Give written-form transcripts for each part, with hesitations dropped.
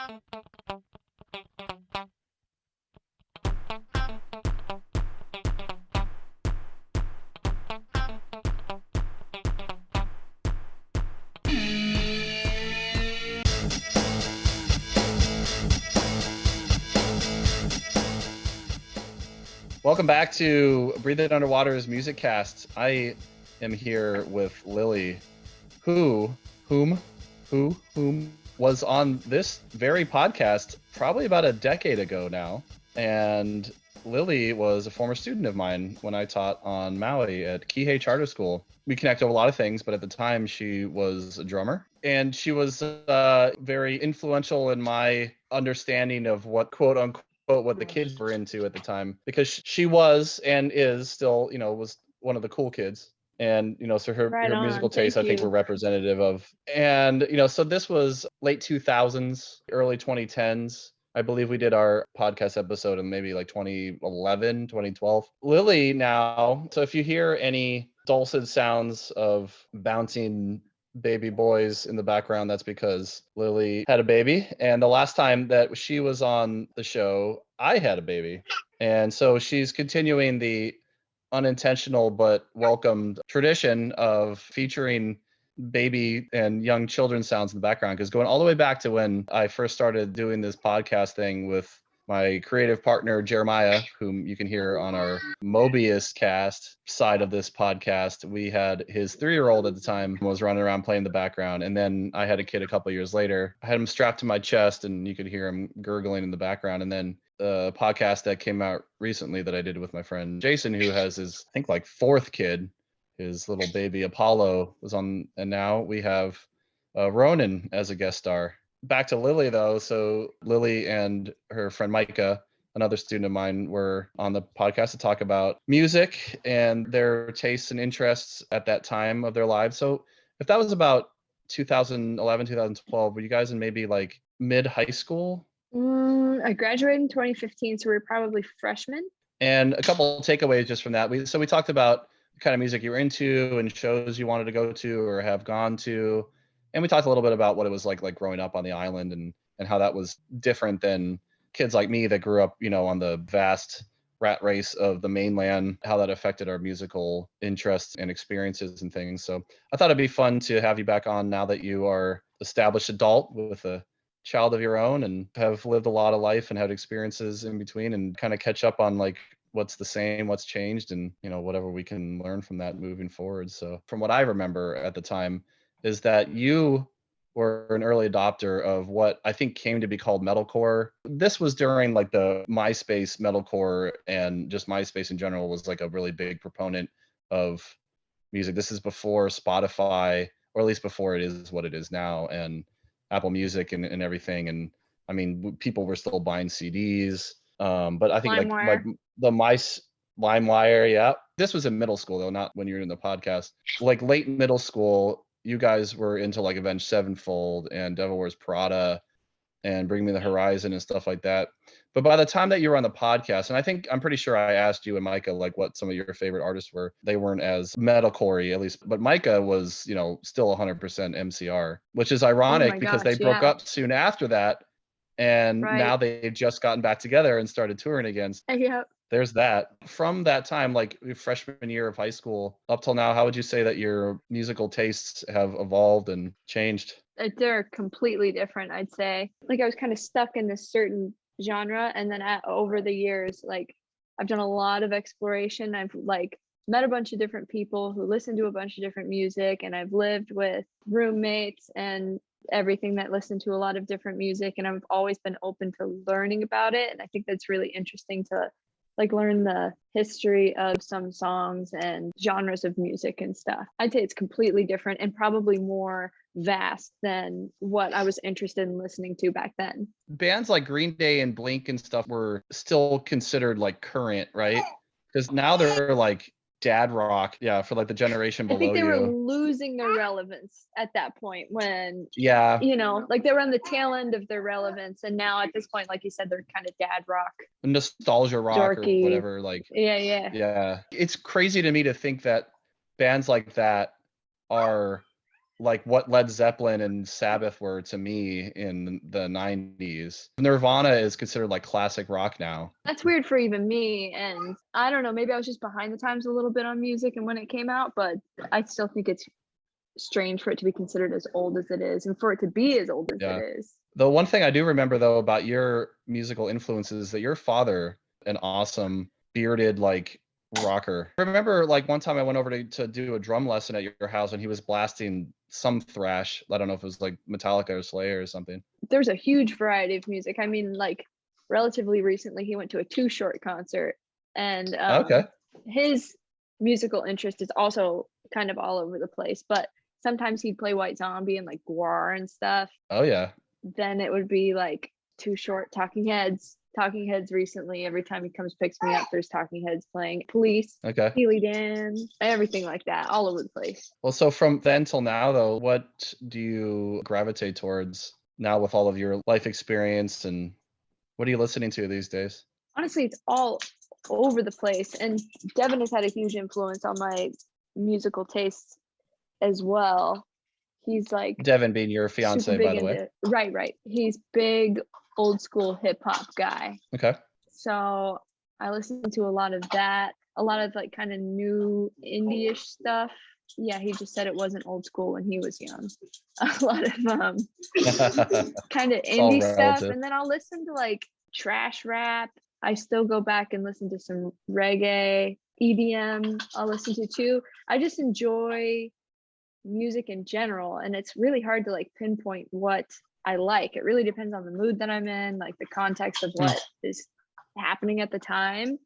Welcome back to Breathin Underwater's Musicast. I am here with Lily, whom was on this very podcast probably about a decade ago now. And Lily was a former student of mine when I taught on Maui at Kihei Charter School. We connect over a lot of things, but at the time she was a drummer. And she was very influential in my understanding of what quote unquote what the kids were into at the time, because she was and is still, was one of the cool kids. And, so her musical tastes, I think, were representative of. And, so this was late 2000s, early 2010s. I believe we did our podcast episode in maybe like 2011, 2012. Lily now, so if you hear any dulcet sounds of bouncing baby boys in the background, that's because Lily had a baby. And the last time that she was on the show, I had a baby. And so she's continuing the unintentional but welcomed tradition of featuring baby and young children sounds in the background, because going all the way back to when I first started doing this podcast thing with my creative partner Jeremiah, whom you can hear on our Mobius cast side of this podcast, we had his 3-year-old at the time was running around playing in the background. And then I had a kid a couple years later. I had him strapped to my chest and you could hear him gurgling in the background. And then the podcast that came out recently that I did with my friend Jason, who has his, I think, like 4th kid, his little baby Apollo was on. And now we have Ronan as a guest star. Back to Lily though. So Lily and her friend Micah, another student of mine, were on the podcast to talk about music and their tastes and interests at that time of their lives. So if that was about 2011, 2012, were you guys in maybe like mid high school? I graduated in 2015, so we were probably freshmen. And a couple of takeaways just from that. We talked about the kind of music you were into and shows you wanted to go to or have gone to. And we talked a little bit about what it was like growing up on the island and how that was different than kids like me that grew up, on the vast rat race of the mainland, how that affected our musical interests and experiences and things. So I thought it'd be fun to have you back on now that you are established adult with a child of your own and have lived a lot of life and had experiences in between, and kind of catch up on like what's the same, what's changed, and whatever we can learn from that moving forward. So from what I remember at the time is that you were an early adopter of what I think came to be called metalcore. This was during like the MySpace metalcore, and just MySpace in general was like a really big proponent of music. This is before Spotify, or at least before it is what it is now, and Apple Music and everything. And I mean, people were still buying CDs. But I think like the LimeWire, yeah. This was in middle school though, not when you were in the podcast. Like late middle school, you guys were into like Avenged Sevenfold and Devil Wears Prada and Bring Me the Horizon and stuff like that. But by the time that you were on the podcast, and I'm pretty sure I asked you and Micah like what some of your favorite artists were, they weren't as metalcore-y at least, but Micah was, still 100% MCR, which is ironic because they broke up soon after that. And now they've just gotten back together and started touring again. Yep. There's that. From that time, like freshman year of high school up till now, how would you say that your musical tastes have evolved and changed? They're completely different, I'd say. Like I was kind of stuck in this certain genre, and then over the years, like I've done a lot of exploration. I've like met a bunch of different people who listen to a bunch of different music, and I've lived with roommates and everything that listen to a lot of different music, and I've always been open to learning about it. And I think that's really interesting to like learn the history of some songs and genres of music and stuff. I'd say it's completely different and probably more vast than what I was interested in listening to back then. Bands like Green Day and Blink and stuff were still considered like current, right? Because now they're like dad rock, for like the generation below you. I think they were losing their relevance at that point when, like they were on the tail end of their relevance, and now at this point, like you said, they're kind of dad rock, nostalgia rock, dorky, or whatever. Like yeah. It's crazy to me to think that bands like that are like what Led Zeppelin and Sabbath were to me in the 90s. Nirvana is considered like classic rock now. That's weird for even me, and I don't know, maybe I was just behind the times a little bit on music and when it came out, but I still think it's strange for it to be considered as old as it is and for it to be as old as it Yeah. is. The one thing I do remember though about your musical influences is that your father, an awesome bearded like rocker. I remember like one time I went over to do a drum lesson at your house and he was blasting some thrash. I don't know if it was like Metallica or Slayer or something. There's a huge variety of music. I mean, like relatively recently he went to a Too Short concert, and Okay. his musical interest is also kind of all over the place, but sometimes he'd play White Zombie and like Guar and stuff. Oh yeah. Then it would be like Too Short, Talking Heads recently. Every time he comes picks me up, there's Talking Heads playing. Police, Okay. Steely Dan, everything like that, all over the place. Well, so from then till now though, what do you gravitate towards now with all of your life experience, and what are you listening to these days? Honestly, it's all over the place. And Devin has had a huge influence on my musical tastes as well. He's like Devin being your super fiance, big by the way. into right. He's big old school hip hop guy. Okay. So I listen to a lot of that, a lot of like kind of new indie-ish stuff. Yeah, he just said it wasn't old school when he was young. A lot of kind of It's all indie stuff, relative. and then I'll listen to like trash rap. I still go back and listen to some reggae, EDM. I'll listen to too. I just enjoy music in general, and it's really hard to like pinpoint what I like. It really depends on the mood that I'm in, like the context of what is happening at the time.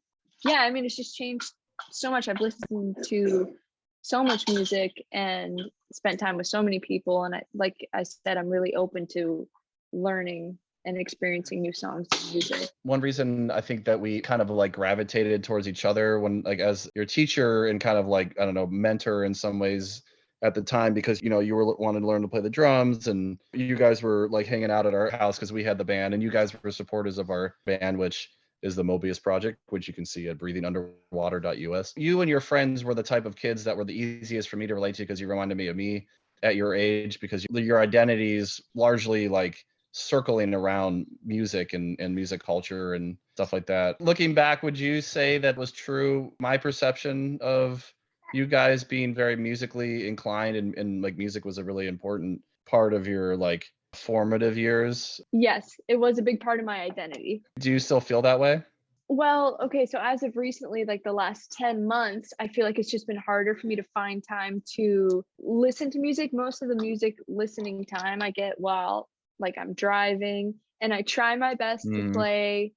Yeah, I mean, it's just changed so much. I've listened to so much music and spent time with so many people, and like I said, I'm really open to learning and experiencing new songs and music. One reason I think that we kind of like gravitated towards each other when like as your teacher and kind of like, I don't know, mentor in some ways at the time, because you know you were wanting to learn to play the drums and you guys were like hanging out at our house because we had the band, and you guys were supporters of our band, which is the Mobius project, which you can see at breathingunderwater.us. You and your friends were the type of kids that were the easiest for me to relate to because you reminded me of me at your age, because your identities largely like circling around music and music culture and stuff like that. Looking back, would you say that was true? My perception of you guys being very musically inclined, and like music was a really important part of your like formative years. Yes, it was a big part of my identity. Do you still feel that way? Well, okay, so as of recently, like the last 10 months, I feel like it's just been harder for me to find time to listen to music. Most of the music listening time I get while like I'm driving, and I try my best to play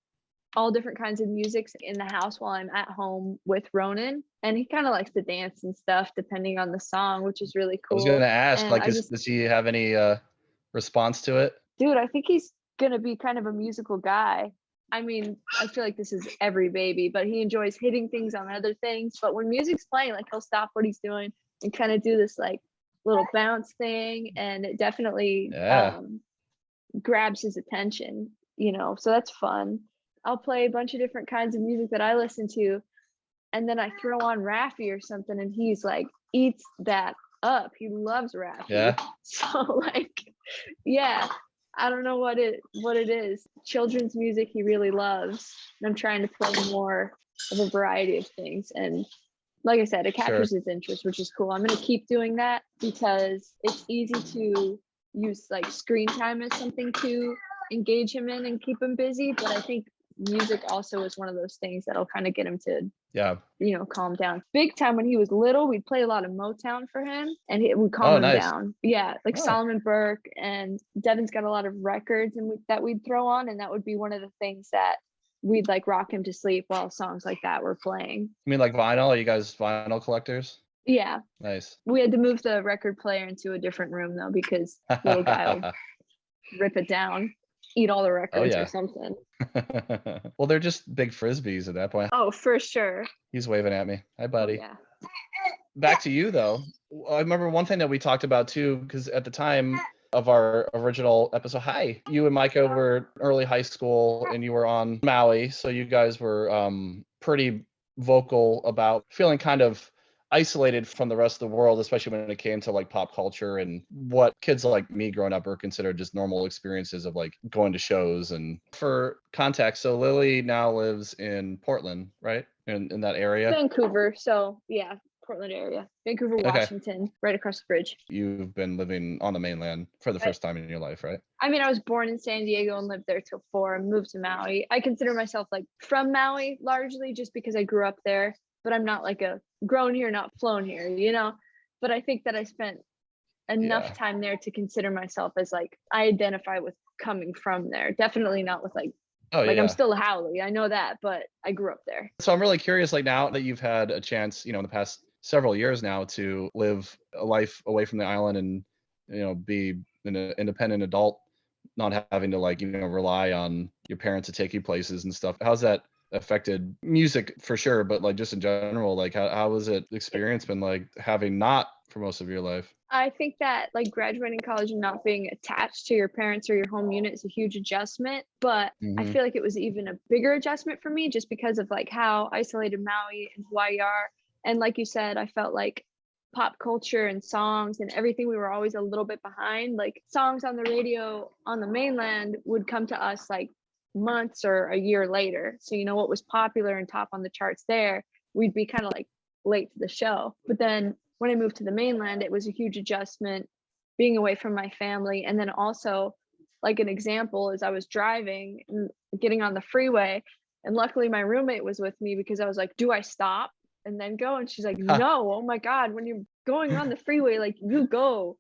all different kinds of music in the house while I'm at home with Ronan. And he kind of likes to dance and stuff depending on the song, which is really I was gonna cool. ask, And like, does he have any response to it? dude, I think he's gonna be kind of a musical guy. I mean, I feel like this is every baby, but he enjoys hitting things on other things. But when music's playing, like he'll stop what he's doing and kind of do this like little bounce thing, and it definitely grabs his attention, you know. So that's fun. I'll play a bunch of different kinds of music that I listen to, and then I throw on Raffi or something, and he's like eats that up. He loves Raffi. Yeah. So like, yeah, I don't know what it is. Children's music he really loves, and I'm trying to play more of a variety of things. And like I said, it captures his interest, which is cool. I'm gonna keep doing that because it's easy to use like screen time as something to engage him in and keep him busy. But I think music also is one of those things that'll kind of get him to calm down. Big time when he was little, we'd play a lot of Motown for him, and it would calm him down. Yeah, like Solomon Burke, and Devin's got a lot of records and that we'd throw on, and that would be one of the things that we'd like rock him to sleep while songs like that were playing. You mean like vinyl? Are you guys vinyl collectors? Yeah. Nice. We had to move the record player into a different room though, because little guy would rip it down, eat all the records or something. Well, they're just big frisbees at that point. Oh, for sure. He's waving at me. Hi, buddy. Oh, yeah. Back to you though. I remember one thing that we talked about too, because at the time of our original episode, you and Micah were early high school and you were on Maui, so you guys were pretty vocal about feeling kind of isolated from the rest of the world, especially when it came to like pop culture and what kids like me growing up are considered just normal experiences of like going to shows. And for context, so Lily now lives in Portland, right? In that area. Vancouver. So yeah, Portland area. Vancouver, Okay. Washington, right across the bridge. You've been living on the mainland for the first time in your life, right? I mean, I was born in San Diego and lived there till 4 and moved to Maui. I consider myself like from Maui largely just because I grew up there, but I'm not like a grown here, not flown here, you know? But I think that I spent enough time there to consider myself as like, I identify with coming from there. Definitely not with like, I'm still a haole. I know that, but I grew up there. So I'm really curious, like now that you've had a chance, in the past several years now to live a life away from the island and, be an independent adult, not having to like, rely on your parents to take you places and stuff. How's that affected music for sure, but like just in general, like how was it experience been like having not for most of your life? I think that like graduating college and not being attached to your parents or your home unit is a huge adjustment, but I feel like it was even a bigger adjustment for me just because of like how isolated Maui and Hawaii are. And like you said, I felt like pop culture and songs and everything, we were always a little bit behind. Like songs on the radio on the mainland would come to us like months or a year later. So what was popular and top on the charts there, we'd be kind of like late to the show. But then when I moved to the mainland, it was a huge adjustment being away from my family. And then also, like an example is I was driving and getting on the freeway, and luckily my roommate was with me because I was like, do I stop and then go? And she's like, no, oh my God, when you're going on the freeway, like you go,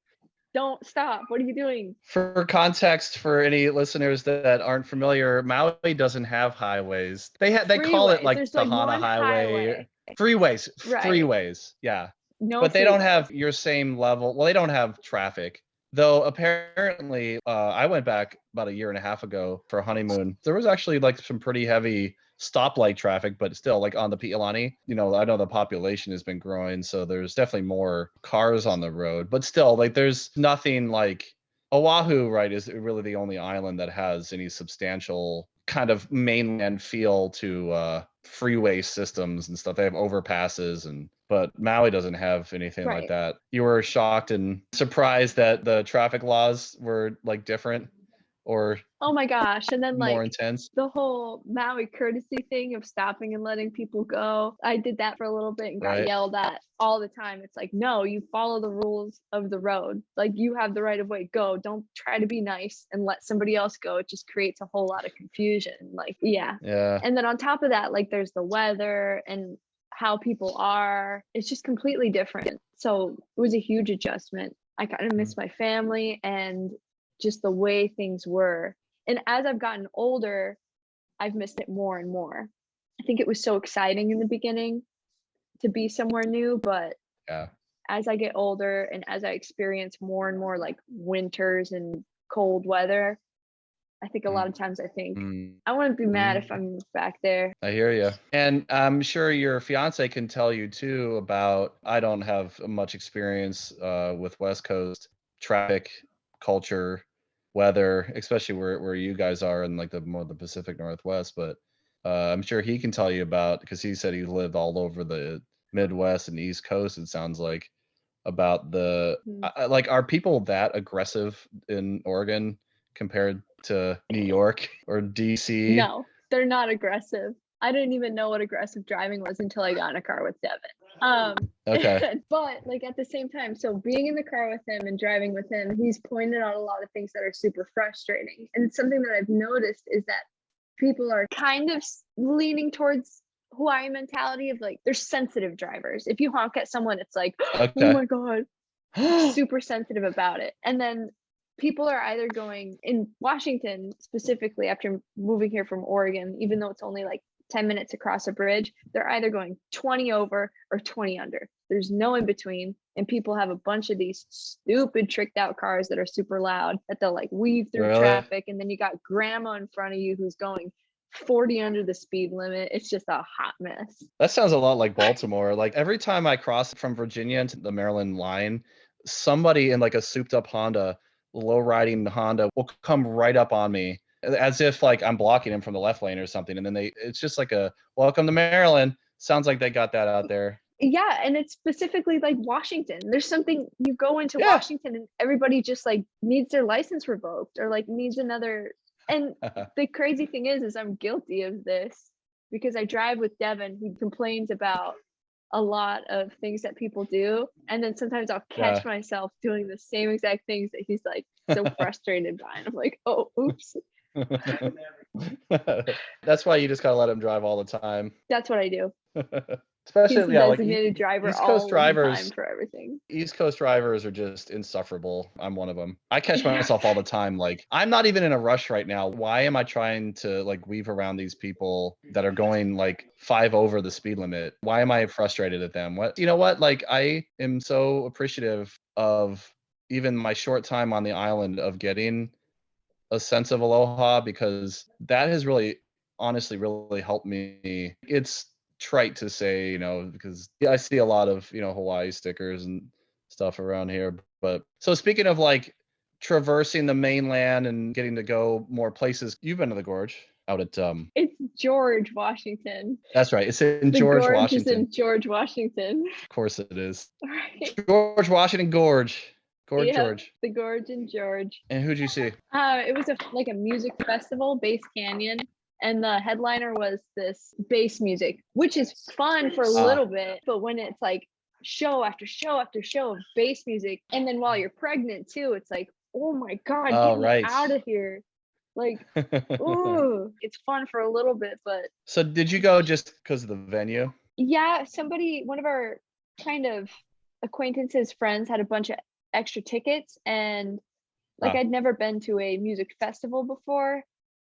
don't stop. What are you doing? For context, for any listeners that aren't familiar, Maui doesn't have highways. They call it like the Hana Highway. Freeways. Right. Freeways. Yeah. No, but they don't have your same level. Well, they don't have traffic. Though apparently, I went back about a year and a half ago for a honeymoon. There was actually like some pretty heavy stoplight traffic, but still like on the Pi'ilani, I know the population has been growing, so there's definitely more cars on the road, but still like there's nothing like Oahu, right, is really the only island that has any substantial kind of mainland feel to freeway systems and stuff. They have overpasses but Maui doesn't have anything like that. You were shocked and surprised that the traffic laws were like different or oh my gosh, and then more like intense. The whole Maui courtesy thing of stopping and letting people go. I did that for a little bit and got yelled at all the time. It's like, no, you follow the rules of the road. Like you have the right of way, go. Don't try to be nice and let somebody else go. It just creates a whole lot of confusion. Like, yeah. And then on top of that, like there's the weather and how people are. It's just completely different. So it was a huge adjustment. I kind of miss my family and just the way things were. And as I've gotten older, I've missed it more and more. I think it was so exciting in the beginning to be somewhere new, but as I get older and as I experience more and more like winters and cold weather, I think a lot of times I think I wouldn't be mad if I'm back there. I hear you. And I'm sure your fiance can tell you too about, I don't have much experience with West Coast traffic, culture, weather, especially where you guys are in like the Pacific Northwest. But I'm sure he can tell you about, because he said he lived all over the Midwest and East Coast, it sounds like, about the like, are people that aggressive in Oregon compared to New York or DC? No, they're not aggressive. I didn't even know what aggressive driving was until I got in a car with Devin. Okay. But like at the same time, so being in the car with him and driving with him, he's pointed out a lot of things that are super frustrating. And something that I've noticed is that people are kind of leaning towards Hawaii mentality of like, they're sensitive drivers. If you honk at someone, it's like, oh my God, super sensitive about it. And then people are either going in Washington specifically after moving here from Oregon, even though it's only like 10 minutes across a bridge, they're either going 20 over or 20 under. There's no in between. And people have a bunch of these stupid tricked out cars that are super loud that they'll like weave through traffic. And then you got grandma in front of you who's going 40 under the speed limit. It's just a hot mess. That sounds a lot like Baltimore. Like every time I cross from Virginia into the Maryland line, somebody in like a souped up Honda, low riding Honda, will come right up on me as if like I'm blocking him from the left lane or something. And then it's just like a welcome to Maryland. Sounds like they got that out there. Yeah, and it's specifically like Washington. There's something, you go into Yeah. Washington and everybody just like needs their license revoked or like needs another. And the crazy thing is I'm guilty of this because I drive with Devin. He complains about a lot of things that people do, and then sometimes I'll catch Yeah. myself doing the same exact things that he's like so frustrated by, and I'm like, oh, oops. That's why you just gotta let him drive all the time. That's what I do. He's the Especially, yeah, like designated driver East Coast all of the time drivers. for everything. East Coast drivers are just insufferable. I'm one of them. I catch Yeah. myself all the time. Like, I'm not even in a rush right now. Why am I trying to like weave around these people that are going like 5 over the speed limit? Why am I frustrated at them? What, you know what? Like, I am so appreciative of even my short time on the island of getting a sense of aloha, because that has really, honestly, really helped me. It's trite to say, because yeah, I see a lot of, Hawaii stickers and stuff around here. But so speaking of like traversing the mainland and getting to go more places, you've been to the gorge out at It's George Washington. that's right. It's in The George, gorge is Washington. in George Washington. Of course it is. Right. George Washington Gorge. Gorge, Yeah, George. the gorge in George. And who'd you see? It was like a music festival, Bass Canyon, and the headliner was this bass music, which is fun for a Ah, little bit, but when it's like show after show after show of bass music, and then while you're pregnant too, it's like, oh my God, oh, get me right. out of here. Like, ooh, it's fun for a little bit, but So did you go just because of the venue? yeah, one of our kind of acquaintances, friends had a bunch of extra tickets, and like Ah, I'd never been to a music festival before.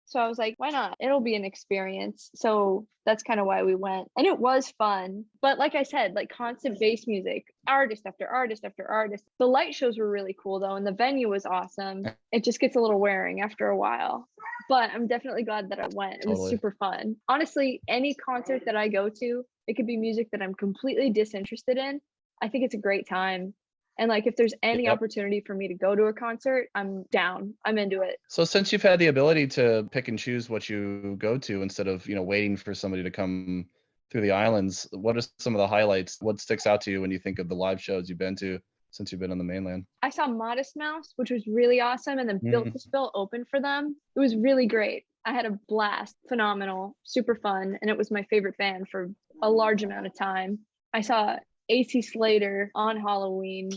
So I was like, why not? It'll be an experience. So that's kind of why we went. And it was fun. But like I said, like constant bass music, artist after artist after artist. The light shows were really cool though, and the venue was awesome. It just gets a little wearing after a while. But I'm definitely glad that I went. It was totally. super fun. Honestly, any concert that I go to, it could be music that I'm completely disinterested in. I think it's a great time. And like if there's any Yep. opportunity for me to go to a concert, I'm down. I'm into it. So since you've had the ability to pick and choose what you go to instead of, waiting for somebody to come through the islands, what are some of the highlights? What sticks out to you when you think of the live shows you've been to since you've been on the mainland? I saw Modest Mouse, which was really awesome, and then Built Mm. to Spill opened for them. It was really great. I had a blast, phenomenal, super fun, and it was my favorite band for a large amount of time. I saw AC Slater on Halloween,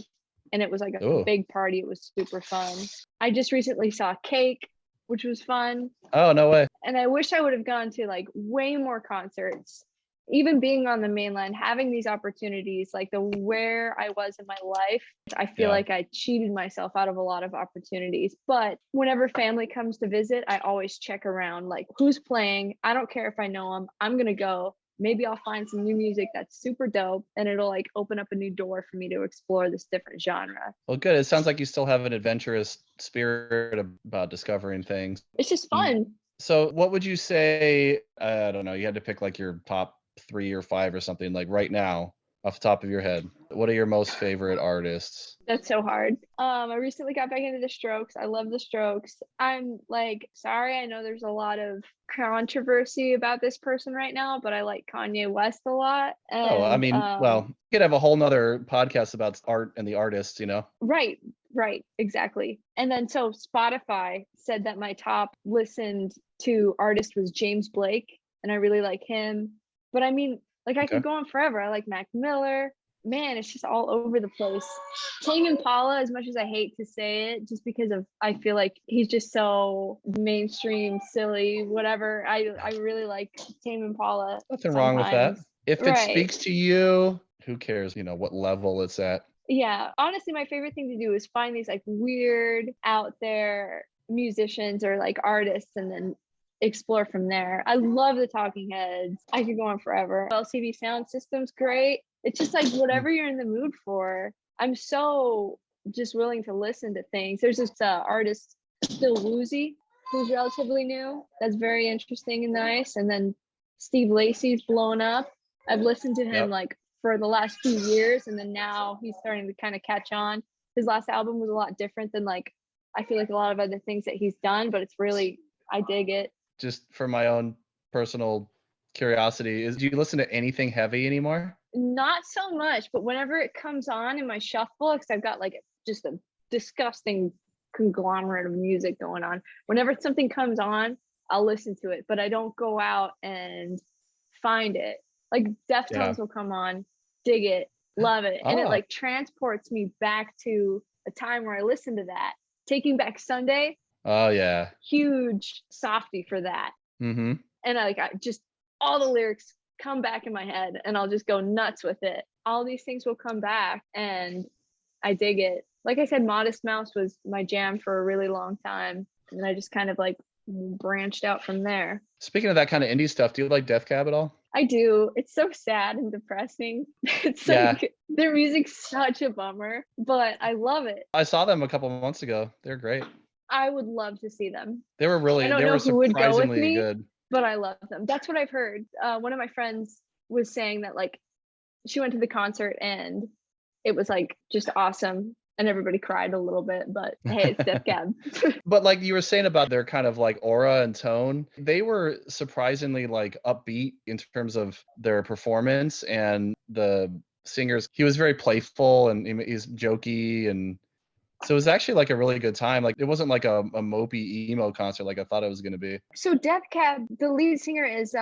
and it was like a Oh. big party. It was super fun. I just recently saw Cake, which was fun. Oh, no way. And I wish I would have gone to like way more concerts. Even being on the mainland, having these opportunities, like the where I was in my life, I feel Yeah. like I cheated myself out of a lot of opportunities. But whenever family comes to visit, I always check around like who's playing. I don't care if I know them. I'm going to go. Maybe I'll find some new music that's super dope and it'll like open up a new door for me to explore this different genre. Well, good. It sounds like you still have an adventurous spirit about discovering things. It's just Mm. fun. So what would you say, I don't know, you had to pick like your top 3 or 5 or something, like right now off the top of your head. What are your most favorite artists? That's so hard. I recently got back into the Strokes. I love the Strokes. I'm like, sorry, I know there's a lot of controversy about this person right now, but I like Kanye West a lot. Oh, I And mean, well, you could have a whole nother podcast about art and the artists. right, right, exactly. And then so Spotify said that my top listened to artist was James Blake, and I really like him. But I mean, like I Okay. could go on forever. I like Mac Miller. Man, it's just all over the place. Tame Impala, as much as I hate to say it, just because of I feel like he's just so mainstream, silly, whatever. I really like Tame Impala Nothing wrong with that. sometimes. If it Right. speaks to you, who cares, what level it's at? Yeah. Honestly, my favorite thing to do is find these like weird out there musicians or like artists and then explore from there. I love the Talking Heads. I could go on forever. LCD Sound System's great. It's just like Mm. whatever you're in the mood for. I'm so just willing to listen to things. There's this artist, Still Woozy, who's relatively new. That's very interesting and nice. And then Steve Lacy's blown up. I've listened to him Yep. like for the last few years, and then now he's starting to kind of catch on. His last album was a lot different than like I feel like a lot of other things that he's done, but it's really I dig it. Just for my own personal curiosity, do you listen to anything heavy anymore? Not so much, but whenever it comes on in my shuffle, because I've got like just a disgusting conglomerate of music going on. Whenever something comes on, I'll listen to it, but I don't go out and find it. Like Yeah. Deftones will come on, dig it, love it, and it Oh, like transports me back to a time where I listened to that. Taking Back Sunday, oh yeah. huge softy for that. Mm-hmm. And I just all the lyrics come back in my head and I'll just go nuts with it. All these things will come back and I dig it. Like I said, Modest Mouse was my jam for a really long time. And then I just kind of like branched out from there. Speaking of that kind of indie stuff, do you like Death Cab at all? I do. It's so sad and depressing. It's Yeah, like their music's such a bummer, but I love it. I saw them a couple of months ago. They're great. I would love to see them. I don't They know were who would go with surprisingly me, good. but I love them. That's what I've heard. One of my friends was saying that like she went to the concert and it was like just awesome and everybody cried a little bit, but hey, it's Def Cab. But like you were saying about their kind of like aura and tone, they were surprisingly like upbeat in terms of their performance, and the singers, he was very playful and he's jokey, and so it was actually like a really good time. Like it wasn't like a mopey emo concert like I thought it was going to be. So Def Cab, the lead singer is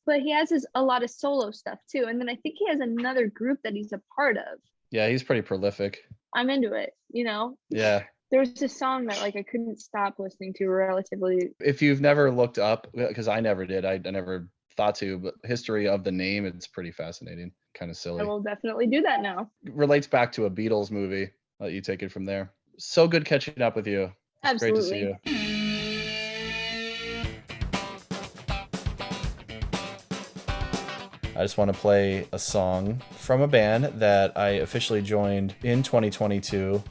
but he has a lot of solo stuff too. And then I think he has another group that he's a part of. Yeah, he's pretty prolific. I'm into it, you know? Yeah. There was this song that like I couldn't stop listening to relatively. If you've never looked up, because I never did, I never thought to, but history of the name, it's pretty fascinating, kind of I silly. will definitely do that now. Relates back to a Beatles movie. I'll let you take it from there. So good catching up with you. It's Absolutely. great to see you. I just want to play a song from a band that I officially joined in 2022.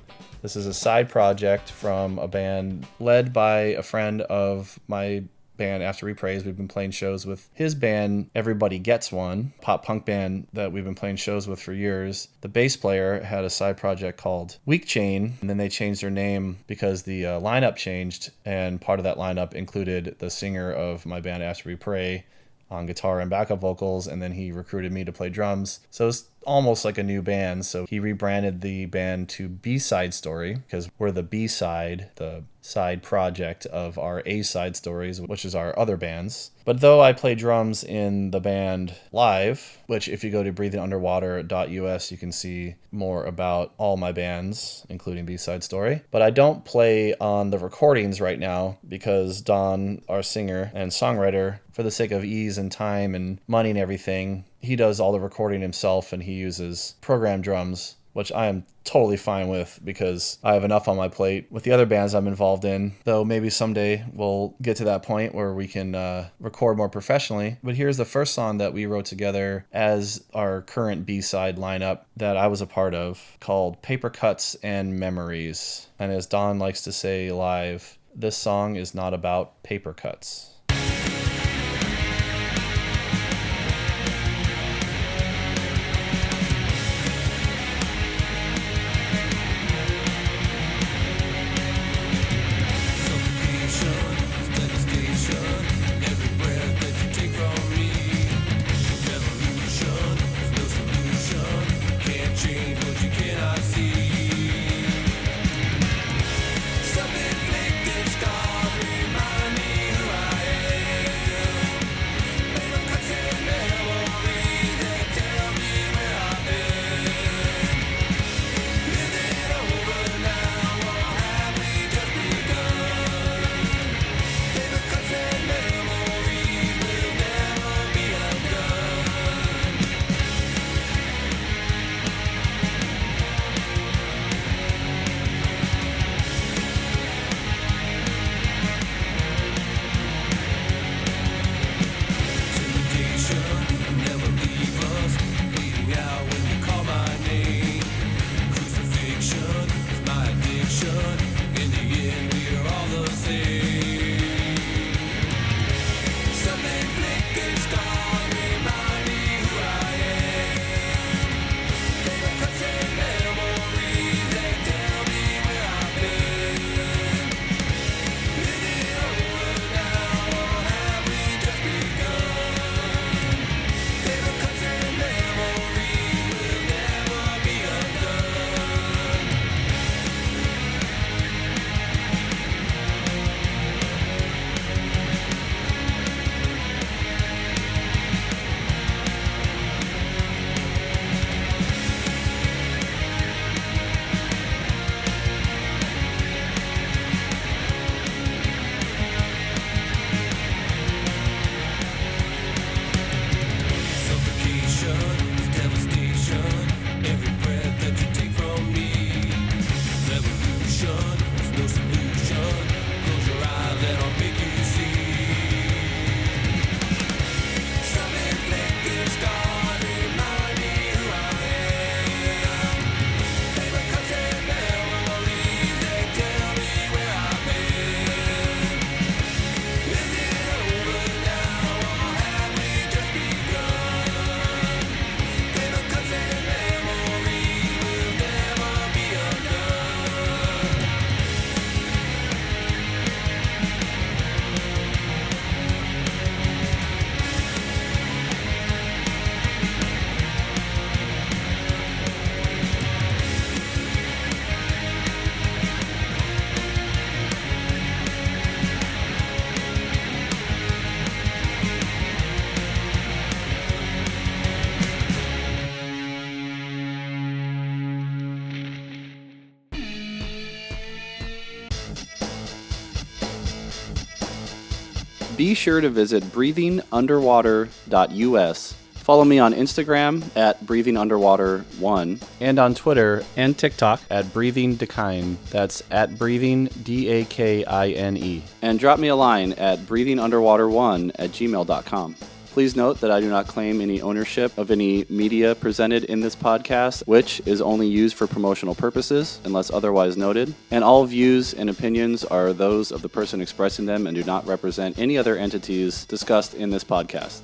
This is a side project from a band led by a friend of my band After We Praise. We've been playing shows with his band Everybody Gets One, pop punk band that we've been playing shows with for years. The bass player had a side project called Weak Chain, and then they changed their name because the lineup changed, and part of that lineup included the singer of my band After We Pray on guitar and backup vocals, and then he recruited me to play drums. So it's almost like a new band. So he rebranded the band to B-Side Story because we're the B-side, the side project of our A-side stories, which is our other bands. But though I play drums in the band live, which if you go to breathingunderwater.us, you can see more about all my bands, including B-Side Story. But I don't play on the recordings right now because Don, our singer and songwriter, for the sake of ease and time and money and everything, he does all the recording himself and he uses program drums, which I am totally fine with because I have enough on my plate with the other bands I'm involved in, though maybe someday we'll get to that point where we can record more professionally. But here's the first song that we wrote together as our current B-side lineup that I was a part of, called Papercuts and Memories. And as Don likes to say live, this song is not about paper cuts. Self-inflicted scars remind me who I am. be sure to visit breathingunderwater.us. Follow me on Instagram at breathingunderwater1 and on Twitter and TikTok at breathingdakine. That's at breathingdakine. And drop me a line at breathingunderwater1@gmail.com. Please note that I do not claim any ownership of any media presented in this podcast, which is only used for promotional purposes unless otherwise noted. And all views and opinions are those of the person expressing them and do not represent any other entities discussed in this podcast.